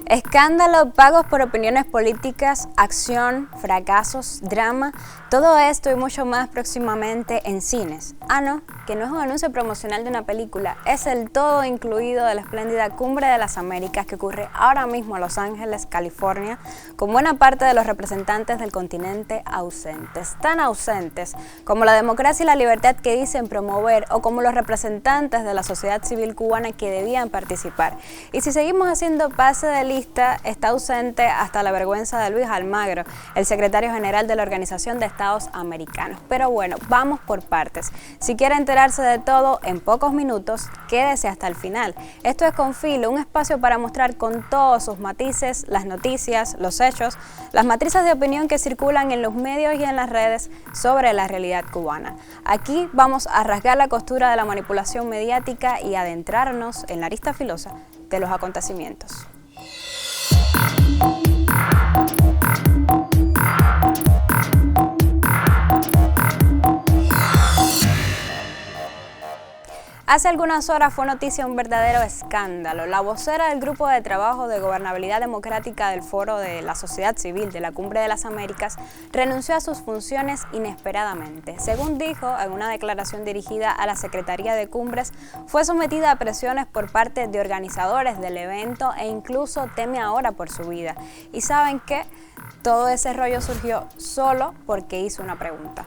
Escándalo, pagos por opiniones políticas, acción, fracasos, drama, todo esto y mucho más próximamente en cines. Ah, no, que no es un anuncio promocional de una película, es el todo incluido de la espléndida Cumbre de las Américas que ocurre ahora mismo en Los Ángeles, California, con buena parte de los representantes del continente ausentes, tan ausentes como la democracia y la libertad que dicen promover o como los representantes de la sociedad civil cubana que debían participar. Y si seguimos haciendo pase de lista, está ausente hasta la vergüenza de Luis Almagro, el secretario general de la Organización de Estados Americanos. Pero bueno, vamos por partes. Si quiere enterarse de todo en pocos minutos, quédese hasta el final. Esto es Con Filo, un espacio para mostrar con todos sus matices las noticias, los hechos, las matrices de opinión que circulan en los medios y en las redes sobre la realidad cubana. Aquí vamos a rasgar la costura de la manipulación mediática y adentrarnos en la arista filosa de los acontecimientos. Hace algunas horas fue noticia un verdadero escándalo. La vocera del Grupo de Trabajo de Gobernabilidad Democrática del Foro de la Sociedad Civil de la Cumbre de las Américas renunció a sus funciones inesperadamente. Según dijo en una declaración dirigida a la Secretaría de Cumbres, fue sometida a presiones por parte de organizadores del evento e incluso teme ahora por su vida. ¿Y saben qué? Todo ese rollo surgió solo porque hizo una pregunta.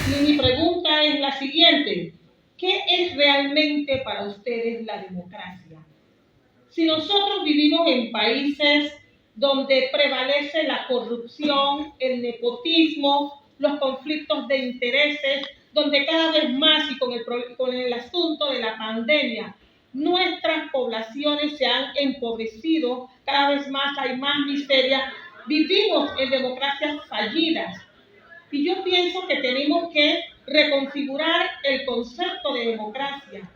Mi pregunta es la siguiente. ¿Qué es realmente para ustedes la democracia? Si nosotros vivimos en países donde prevalece la corrupción, el nepotismo, los conflictos de intereses, donde cada vez más y con el asunto de la pandemia, nuestras poblaciones se han empobrecido, cada vez más hay más miseria, vivimos en democracias fallidas. Y yo pienso que tenemos que reconfigurar el concepto de democracia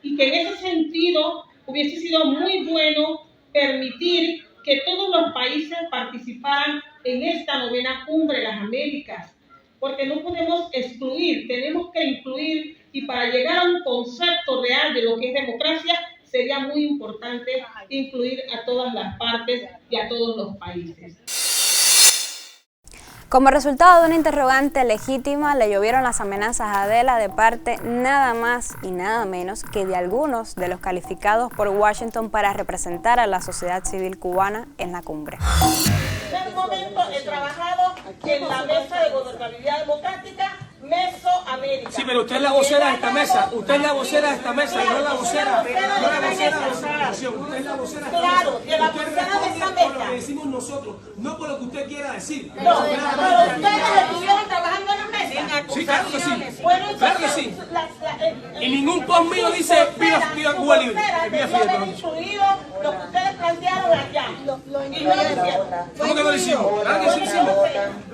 y que en ese sentido hubiese sido muy bueno permitir que todos los países participaran en esta novena Cumbre de las Américas, porque no podemos excluir, tenemos que incluir, y para llegar a un concepto real de lo que es democracia sería muy importante incluir a todas las partes y a todos los países. Como resultado de una interrogante legítima, le llovieron las amenazas a Adela de parte nada más y nada menos que de algunos de los calificados por Washington para representar a la sociedad civil cubana en la cumbre. En un momento he trabajado en la Mesa de Gobernabilidad Democrática, Mesoamérica. Sí, pero usted es la vocera de esta mesa, usted es la vocera de esta mesa, no es la vocera, de esa asociación, usted es la vocera de esta mesa. Claro, de la vocera de esta mesa. Por lo que decimos nosotros, no por lo que usted quiera decir. No, pero ustedes estuvieron trabajando en la mesa. Sí, claro que sí. Bueno, Claro que sí. Y ningún post mío dice viva Cuba Libre. Viva Fidel Castro. Incluido lo que ustedes plantearon allá. Y no lo hicieron. ¿Cómo que no lo hicimos? Claro que sí lo hicimos.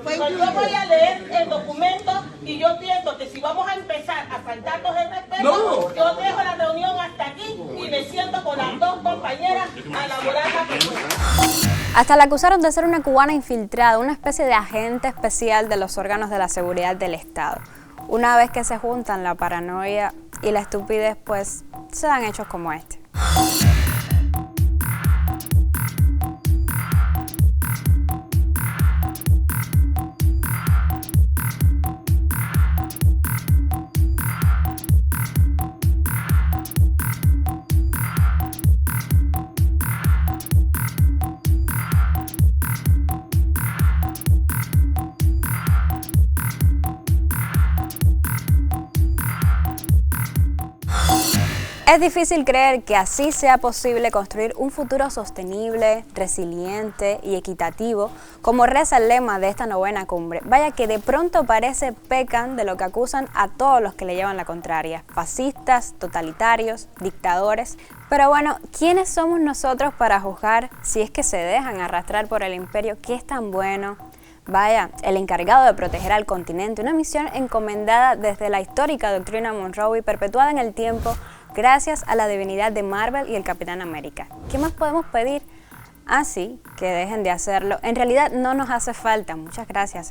Pues yo voy a leer el documento y yo pienso que si vamos a empezar a faltarnos el respeto, no. Yo dejo la reunión hasta aquí y me siento con las dos compañeras a elaborar la propuesta. Hasta la acusaron de ser una cubana infiltrada, una especie de agente especial de los órganos de la seguridad del Estado. Una vez que se juntan la paranoia y la estupidez, pues se dan hechos como este. Es difícil creer que así sea posible construir un futuro sostenible, resiliente y equitativo, como reza el lema de esta novena cumbre. Vaya que de pronto parece pecan de lo que acusan a todos los que le llevan la contraria, fascistas, totalitarios, dictadores. Pero bueno, ¿quiénes somos nosotros para juzgar si es que se dejan arrastrar por el imperio que es tan bueno? Vaya, el encargado de proteger al continente, una misión encomendada desde la histórica doctrina Monroe y perpetuada en el tiempo gracias a la divinidad de Marvel y el Capitán América. ¿Qué más podemos pedir? Así que dejen de hacerlo. En realidad no nos hace falta, muchas gracias.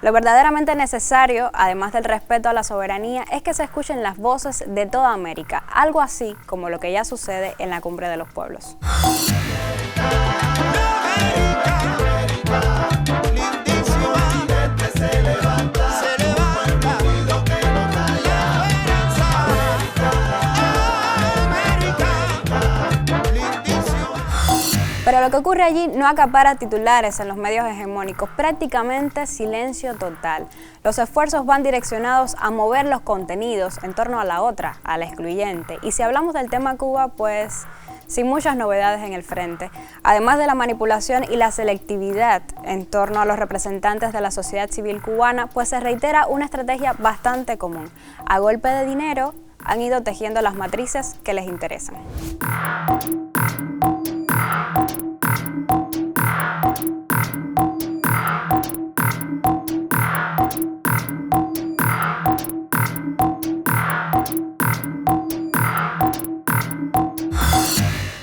Lo verdaderamente necesario, además del respeto a la soberanía, es que se escuchen las voces de toda América, algo así como lo que ya sucede en la Cumbre de los Pueblos. Pero lo que ocurre allí no acapara titulares en los medios hegemónicos, prácticamente silencio total. Los esfuerzos van direccionados a mover los contenidos en torno a la otra, a la excluyente. Y si hablamos del tema Cuba, pues sin muchas novedades en el frente. Además de la manipulación y la selectividad en torno a los representantes de la sociedad civil cubana, pues se reitera una estrategia bastante común. A golpe de dinero han ido tejiendo las matrices que les interesan.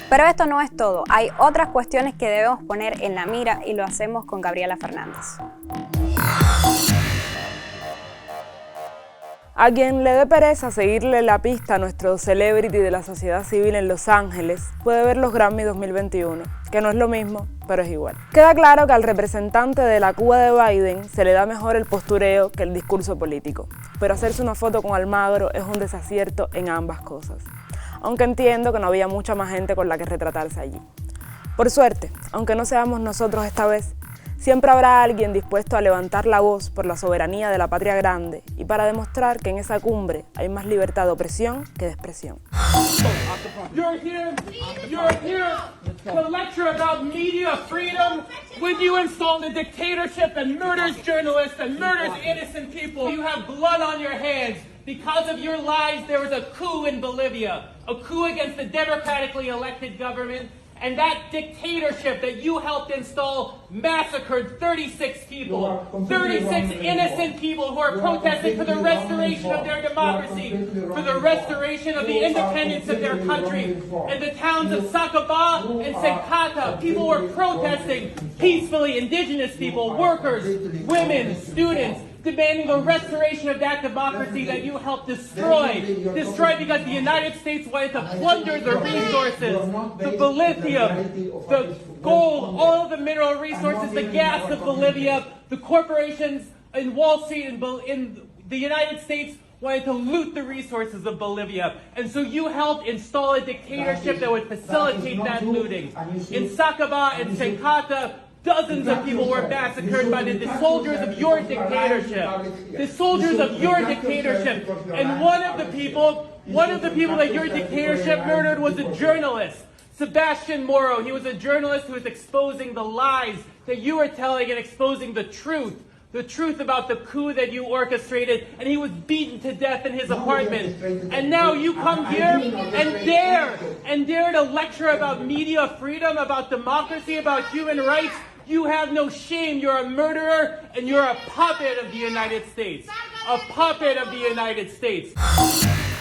Pero esto no es todo, hay otras cuestiones que debemos poner en la mira y lo hacemos con Gabriela Fernández. A quien le dé pereza seguirle la pista a nuestro celebrity de la sociedad civil en Los Ángeles, puede ver los Grammy 2021, que no es lo mismo, pero es igual. Queda claro que al representante de la Cuba de Biden se le da mejor el postureo que el discurso político, pero hacerse una foto con Almagro es un desacierto en ambas cosas. Aunque entiendo que no había mucha más gente con la que retratarse allí. Por suerte, aunque no seamos nosotros esta vez, siempre habrá alguien dispuesto a levantar la voz por la soberanía de la patria grande y para demostrar que en esa cumbre hay más libertad de opresión que de expresión. You're here to lecture about media freedom when you install a dictatorship that murders journalists and murders innocent people. You have blood on your hands. Because of your lies, there was a coup in Bolivia, a coup against the democratically elected government, and that dictatorship that you helped install massacred 36 people, 36 innocent people who are protesting for the restoration of their democracy, for the restoration of the independence of their country. In the towns of Sacaba and Secata, people were protesting peacefully, indigenous people, workers, women, students, demanding the restoration of that democracy that you helped destroy. Destroy because the United States wanted to plunder the resources, the lithium, the gold, all of the mineral resources, the gas of Bolivia. The corporations in Wall Street in the United States wanted to loot the resources of Bolivia. And so you helped install a dictatorship that would facilitate that looting. In Sacaba and Sencata, dozens of people were massacred by the soldiers of your dictatorship. The soldiers of your dictatorship. And one of the people that your dictatorship murdered was a journalist, Sebastian Moro. He was a journalist who was exposing the lies that you were telling and exposing the truth about the coup that you orchestrated, and he was beaten to death in his apartment. And now you come here and dare to lecture about media freedom, about democracy, about human rights. You have no shame. You're a murderer and you're a puppet of the United States. A puppet of the United States.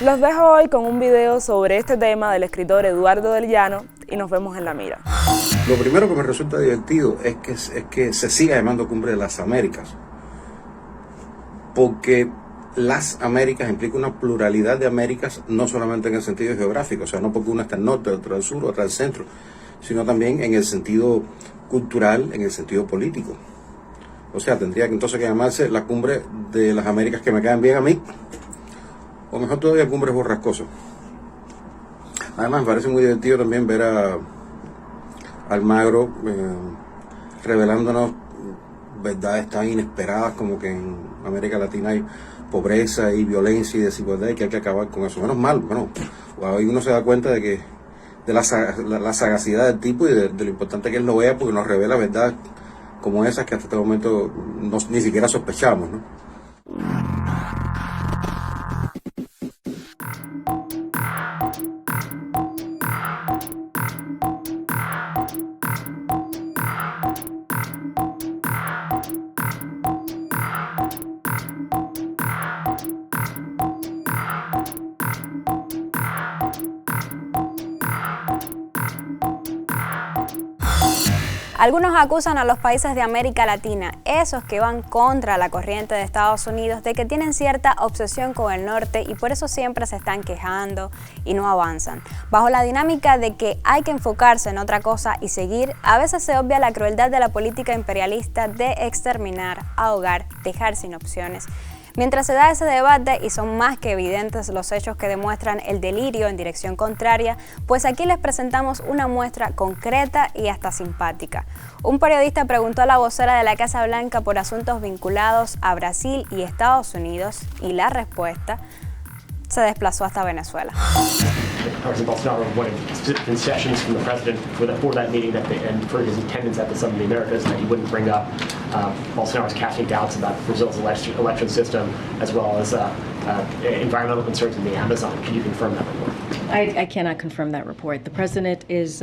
Los dejo hoy con un video sobre este tema del escritor Eduardo del Llano y nos vemos en la mira. Lo primero que me resulta divertido es que se siga llamando Cumbre de las Américas, porque las Américas implica una pluralidad de Américas, no solamente en el sentido geográfico, o sea, no porque una está al norte, otra al sur, otra al centro, sino también en el sentido cultural, en el sentido político. O sea, tendría que entonces que llamarse la Cumbre de las Américas que me caen bien a mí, o mejor todavía Cumbres Borrascosas. Además, me parece muy divertido también ver a Almagro revelándonos verdades tan inesperadas como que en América Latina hay pobreza y violencia y desigualdad y que hay que acabar con eso. Menos mal, bueno, ahí uno se da cuenta de la sagacidad del tipo y de lo importante que él lo vea, porque nos revela verdades como esas que hasta este momento ni siquiera sospechamos, ¿no? Algunos acusan a los países de América Latina, esos que van contra la corriente de Estados Unidos, de que tienen cierta obsesión con el norte y por eso siempre se están quejando y no avanzan. Bajo la dinámica de que hay que enfocarse en otra cosa y seguir, a veces se obvia la crueldad de la política imperialista de exterminar, ahogar, dejar sin opciones. Mientras se da ese debate y son más que evidentes los hechos que demuestran el delirio en dirección contraria, pues aquí les presentamos una muestra concreta y hasta simpática. Un periodista preguntó a la vocera de la Casa Blanca por asuntos vinculados a Brasil y Estados Unidos y la respuesta se desplazó hasta Venezuela. President Bolsonaro wanted concessions from the president for that meeting and for his attendance at the Summit of the Americas, that he wouldn't bring up Bolsonaro's casting doubts about Brazil's election system, as well as environmental concerns in the Amazon. Can you confirm that report? I cannot confirm that report. The president is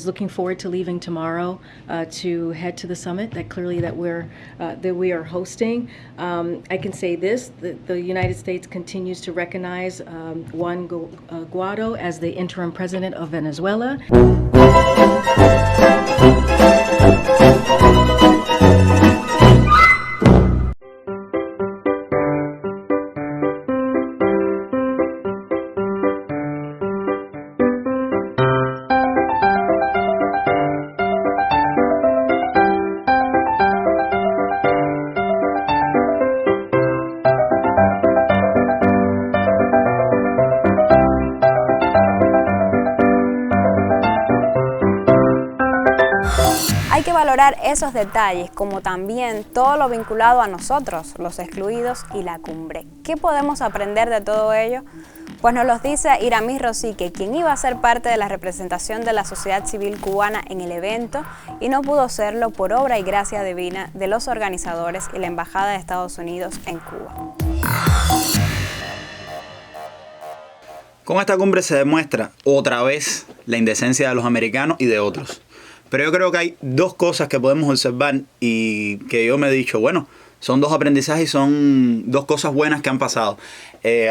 looking forward to leaving tomorrow to head to the summit that we are hosting. I can say this: the United States continues to recognize Juan Guaido as the interim president of Venezuela. Hay que valorar esos detalles, como también todo lo vinculado a nosotros, los excluidos y la cumbre. ¿Qué podemos aprender de todo ello? Pues nos los dice Iramis Rosique, quien iba a ser parte de la representación de la sociedad civil cubana en el evento y no pudo serlo por obra y gracia divina de los organizadores y la Embajada de Estados Unidos en Cuba. Con esta cumbre se demuestra otra vez la indecencia de los americanos y de otros. Pero yo creo que hay dos cosas que podemos observar y que yo me he dicho, bueno, son dos aprendizajes y son dos cosas buenas que han pasado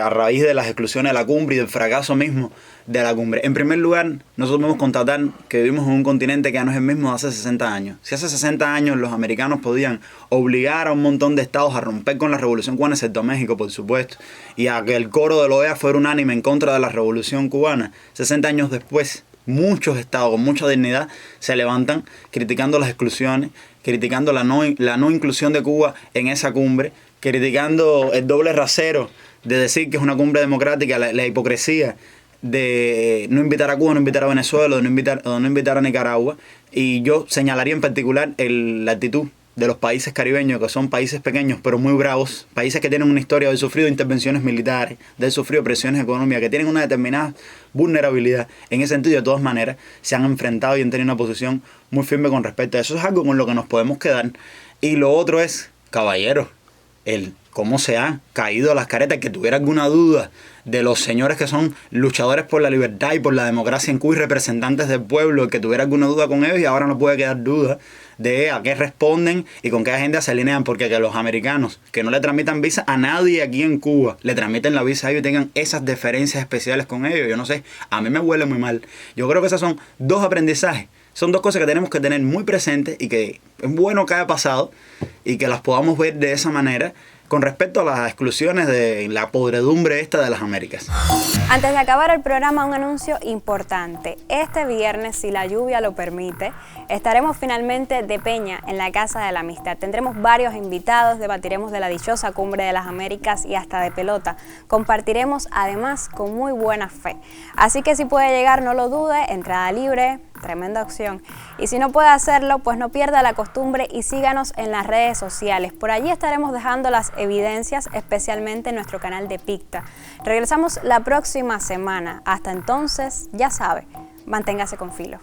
a raíz de las exclusiones de la cumbre y del fracaso mismo de la cumbre. En primer lugar, nosotros podemos constatar que vivimos en un continente que ya no es el mismo de hace 60 años. Si hace 60 años los americanos podían obligar a un montón de estados a romper con la revolución cubana, excepto México, por supuesto, y a que el coro de la OEA fuera unánime en contra de la revolución cubana, 60 años después, muchos estados con mucha dignidad se levantan criticando las exclusiones, criticando la no inclusión de Cuba en esa cumbre, criticando el doble rasero de decir que es una cumbre democrática, la hipocresía de no invitar a Cuba, no invitar a Venezuela, o no invitar a Nicaragua. Y yo señalaría en particular la actitud de los países caribeños, que son países pequeños pero muy bravos, países que tienen una historia de haber sufrido intervenciones militares, de haber sufrido presiones económicas, que tienen una determinada vulnerabilidad. En ese sentido, de todas maneras, se han enfrentado y han tenido una posición muy firme con respecto a eso. Es algo con lo que nos podemos quedar. Y lo otro es, caballeros, cómo se ha caído a las caretas. Que tuviera alguna duda de los señores que son luchadores por la libertad y por la democracia en Cuba y representantes del pueblo, el que tuviera alguna duda con ellos, y ahora no puede quedar duda de a qué responden y con qué agenda se alinean, porque que los americanos que no le tramitan visa a nadie aquí en Cuba, le tramiten la visa a ellos y tengan esas deferencias especiales con ellos, yo no sé, a mí me huele muy mal. Yo creo que esos son dos aprendizajes, son dos cosas que tenemos que tener muy presentes y que es bueno que haya pasado y que las podamos ver de esa manera con respecto a las exclusiones de la podredumbre esta de las Américas. Antes de acabar el programa, un anuncio importante. Este viernes, si la lluvia lo permite, estaremos finalmente de peña en la Casa de la Amistad. Tendremos varios invitados, debatiremos de la dichosa Cumbre de las Américas y hasta de pelota. Compartiremos además con muy buena fe. Así que si puede llegar, no lo dude, entrada libre, tremenda opción. Y si no puede hacerlo, pues no pierda la costumbre y síganos en las redes sociales. Por allí estaremos dejando las evidencias, especialmente en nuestro canal de Picta. Regresamos la próxima semana. Hasta entonces, ya sabe, manténgase con filo.